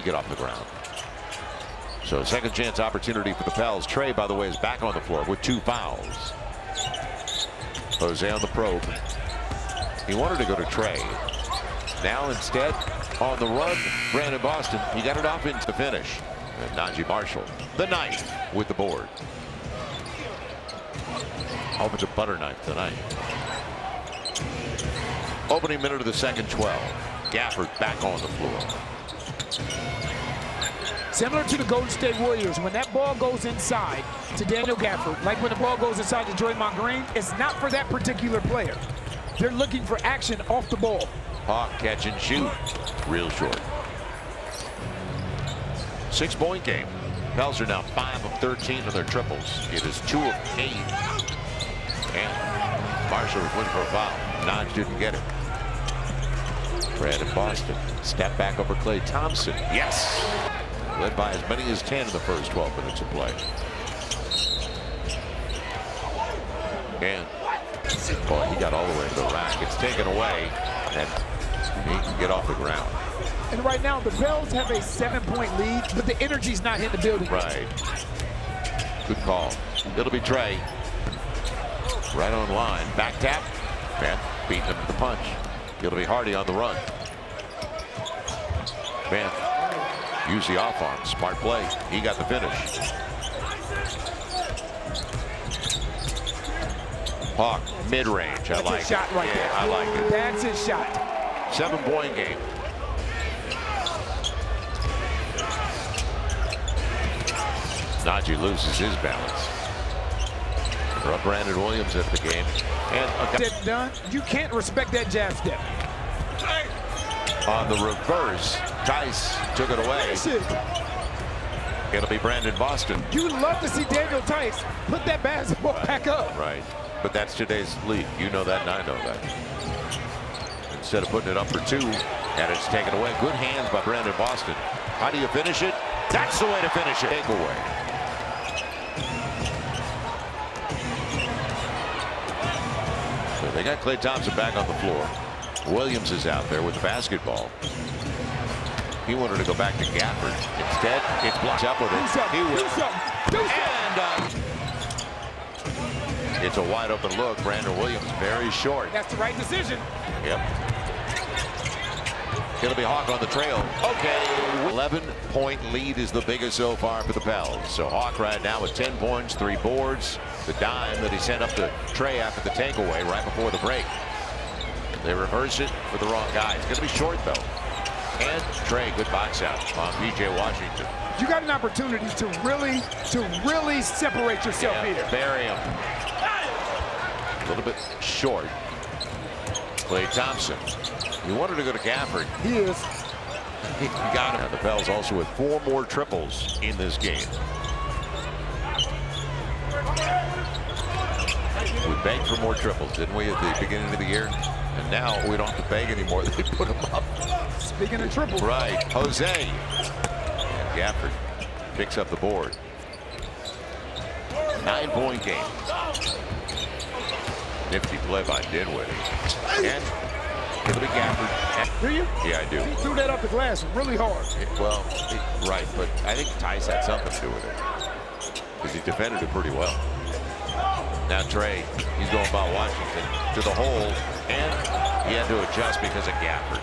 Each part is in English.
get off the ground. So second chance opportunity for the Pels. Trey, by the way, is back on the floor with 2 fouls. Jose on the probe. He wanted to go to Trey. Now instead, on the run, Brandon Boston. He got it off into the finish. And Najee Marshall, the knife with the board. Offensive butter knife tonight. Opening minute of the second 12. Gafford back on the floor. Similar to the Golden State Warriors, when that ball goes inside to Daniel Gafford, like when the ball goes inside to Draymond Green, it's not for that particular player. They're looking for action off the ball. Hawk catch and shoot. Real short. 6-point game. Pels are now 5 of 13 on their triples. It is 2 of 8. And Marshall was looking for a foul. Nodge didn't get it. Brandon Boston. Step back over Klay Thompson. Yes! Led by as many as 10 in the first 12 minutes of play. And boy, he got all the way to the rack. It's taken away, and he can get off the ground. And right now, the Pels have a 7-point lead, but the energy's not hitting the building. Right. Good call. It'll be Trey. Right on line. Back tap. Man, beating him with the punch. It'll be Hardy on the run. Man, use the off arm. Smart play. He got the finish. Hawk, mid-range. I like it. Shot right there. I like it. That's his shot. 7-point game. Najee loses his balance. They're up Brandon Williams at the game. And done. You can't respect that jab step. On the reverse, Tice took it away. It'll be Brandon Boston. You love to see Daniel Tice put that basketball back up. Right. But that's today's league. You know that, and I know that. Instead of putting it up for 2, and it's taken away. Good hands by Brandon Boston. How do you finish it? That's the way to finish it. Takeaway. So they got Klay Thompson back on the floor. Williams is out there with the basketball. He wanted to go back to Gafford. Instead, it's blocked up with it. He will. And it's a wide open look. Brandon Williams very short. That's the right decision. Yep. It'll be Hawk on the trail. Okay. 11-point lead is the biggest so far for the Pels. So Hawk right now with 10 points, 3 boards. The dime that he sent up to Trey after the takeaway right before the break. They reverse it for the wrong guy. It's going to be short though. And Trey, good box out on P.J. Washington. You got an opportunity to really separate yourself here. Bury him. A little bit short. Klay Thompson. He wanted to go to Gafford. He is. He got him. The Pels also with 4 more triples in this game. We begged for more triples, didn't we, at the beginning of the year? And now we don't have to beg anymore. They put them up. Speaking of triples. Right. Jose. And Gafford picks up the board. 9-point game. Nifty play by Dinwiddie. And it'll be Gafford. Do you? Yeah, I do. He threw that off the glass really hard. Well, right, but I think Tice had something to do with it. Because he defended it pretty well. Now Trey, he's going by Washington to the hole, and he had to adjust because of Gafford.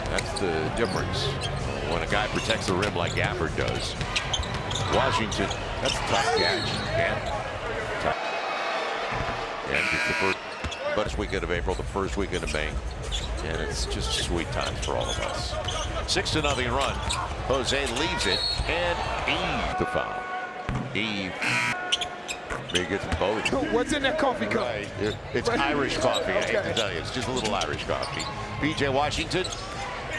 That's the difference when a guy protects the rim like Gafford does. Washington, that's a tough catch. And it's the first weekend of April, the first weekend of May, and it's just sweet times for all of us. 6-0 run. Jose leaves it, and Eve the foul. Eve. He gets both. What's in that coffee cup? Right. It's Irish coffee. I hate to tell you, it's just a little Irish coffee. P.J. Washington,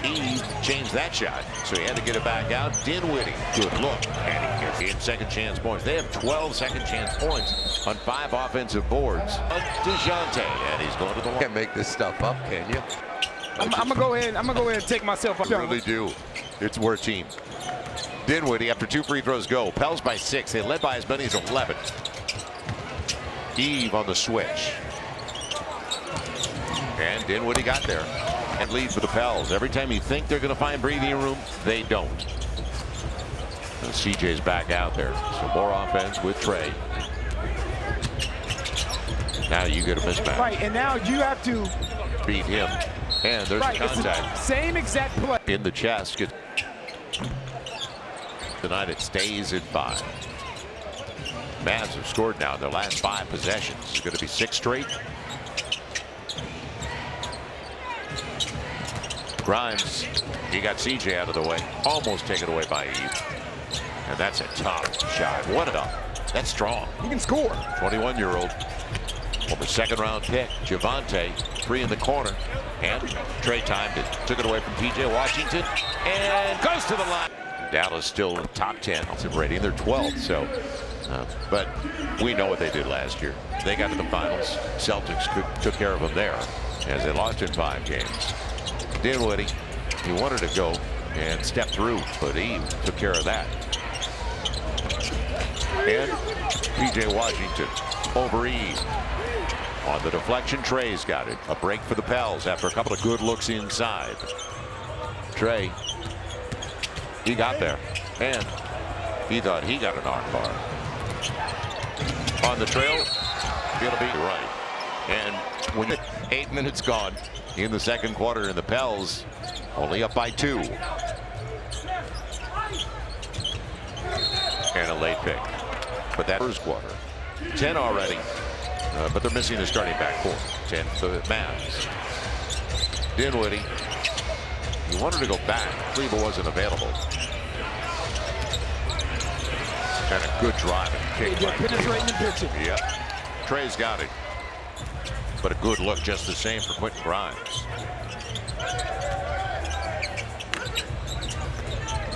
Eve changed that shot, so he had to get it back out. Dinwiddie, good look, and he gets in second chance points. They have 12 second chance points on 5 offensive boards. DeJounte, and he's going to the line. Can't make this stuff up, can you? I'm gonna go ahead and take myself up. You really do. We're a team. Dinwiddie, after 2 free throws go. Pels by 6. They led by as many as 11. Eve on the switch. And Dinwiddie got there. And lead for the Pels. Every time you think they're going to find breathing room, they don't. And CJ's back out there. So more offense with Trey. Now you get a mismatch. Right, and now you have to beat him. And there's a contact. Same exact play. In the chest. Tonight it stays at 5. Mavs have scored now in their last 5 possessions. It's going to be 6 straight. Grimes, he got CJ out of the way. Almost taken away by Eve. And that's a tough shot. What a, that's strong. He can score. 21-year-old. Former second-round pick. Javante, 3 in the corner. And Trey timed it. Took it away from P.J. Washington. And goes to the line. Dallas still in top 10 rating. They're 12th. So, but we know what they did last year. They got to the finals. Celtics took care of them there as they lost in 5 games. Dinwiddie, he wanted to go and step through, but Eve took care of that. And P.J. Washington over Eve. On the deflection, Trey's got it. A break for the Pels after a couple of good looks inside. Trey, he got there, and he thought he got an arm bar. On the trail, it'll be right. And when 8 minutes gone in the second quarter, and the Pels only up by 2. And a late pick. But that first quarter, 10 already. But they're missing the starting backcourt. 10 for the Mavs. Dinwiddie, he wanted to go back. Cleveland wasn't available. And a good drive. Penetrating and pitching. Yep. Trey's got it. But a good look just the same for Quentin Grimes.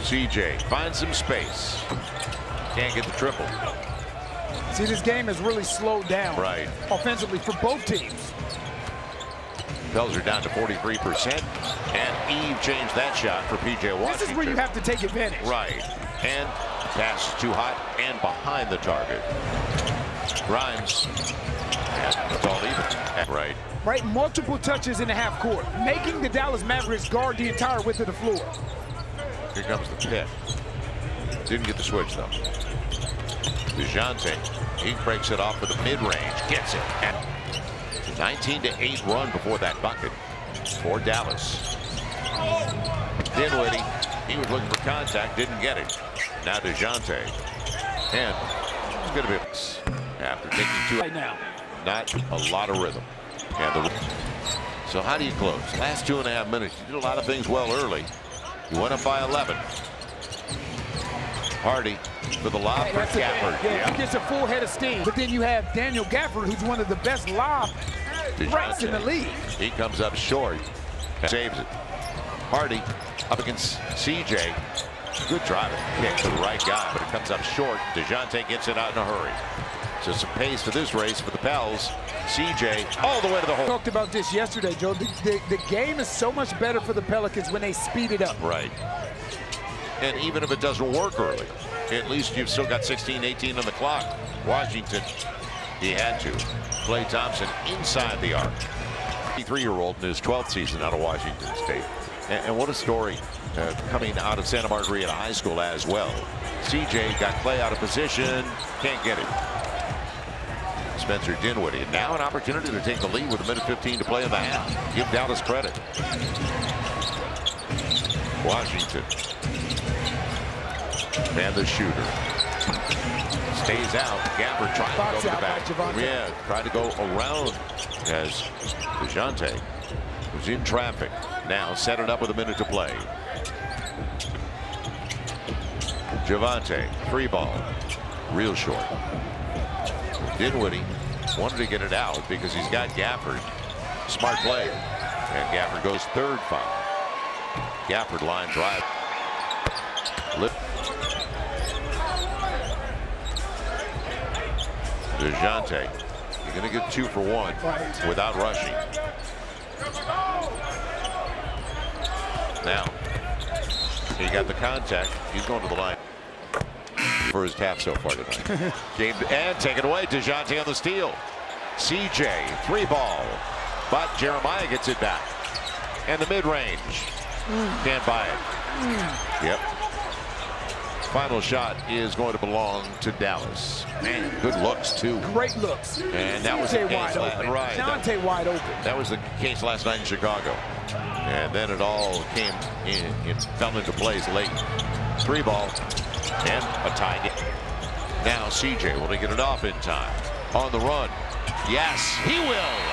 CJ finds some space. Can't get the triple. See, this game has really slowed down. Right. Offensively for both teams. Pels are down to 43%. And Eve changed that shot for P.J. Washington. This is where you have to take advantage. Right. And pass is too hot and behind the target. Grimes. And it's all even. Right. Right. Multiple touches in the half court, making the Dallas Mavericks guard the entire width of the floor. Here comes the pick. Didn't get the switch, though. DeJounte, he breaks it off with the mid-range, gets it. And 19-8 run before that bucket for Dallas. Dinwiddie, he was looking for contact, didn't get it. Now DeJounte, and it's going to be after taking 2 right now. Not a lot of rhythm. And so how do you close? Last 2.5 minutes, you did a lot of things well early. You went up by 11. Hardy for the lob for Gafford. Yeah, he gets a full head of steam. But then you have Daniel Gafford, who's one of the best lob threats in the league. He comes up short. Saves it. Hardy up against CJ. Good driving kick to the right guy, but it comes up short. DeJounte gets it out in a hurry. So some pace to this race for the Pels. CJ all the way to the hole. Talked about this yesterday, Joe. The game is so much better for the Pelicans when they speed it up. Right. And even if it doesn't work early, at least you've still got 16-18 on the clock. Washington, he had to. Klay Thompson inside the arc. 23-year-old in his 12th season out of Washington State. And what a story coming out of Santa Margarita High School as well. CJ got Klay out of position, can't get it. Spencer Dinwiddie, and now an opportunity to take the lead with 1:15 to play in the half. Give Dallas credit. Washington. And the shooter. Stays out. Gafford trying to go to the back. Yeah, tried to go around as DeJounte was in traffic. Now set it up with 1 minute to play. Javante, 3 ball. Real short. Dinwiddie wanted to get it out because he's got Gafford. Smart play. And Gafford goes 3rd foul. Gafford line drive. DeJounte, you're going to get 2 for 1 without rushing. Now, he got the contact. He's going to the line for his half so far tonight. Game and taken away. DeJounte on the steal. CJ, 3 ball. But Jeremiah gets it back. And the mid-range. Can't buy it. Yep. Final shot is going to belong to Dallas. Man, good looks, too. Great looks. And that was the case Right. Dante wide open. That was the case last night in Chicago. And then it all came in. It fell into place late. 3-ball. And a tie game. Now CJ will he get it off in time. On the run. Yes, he will.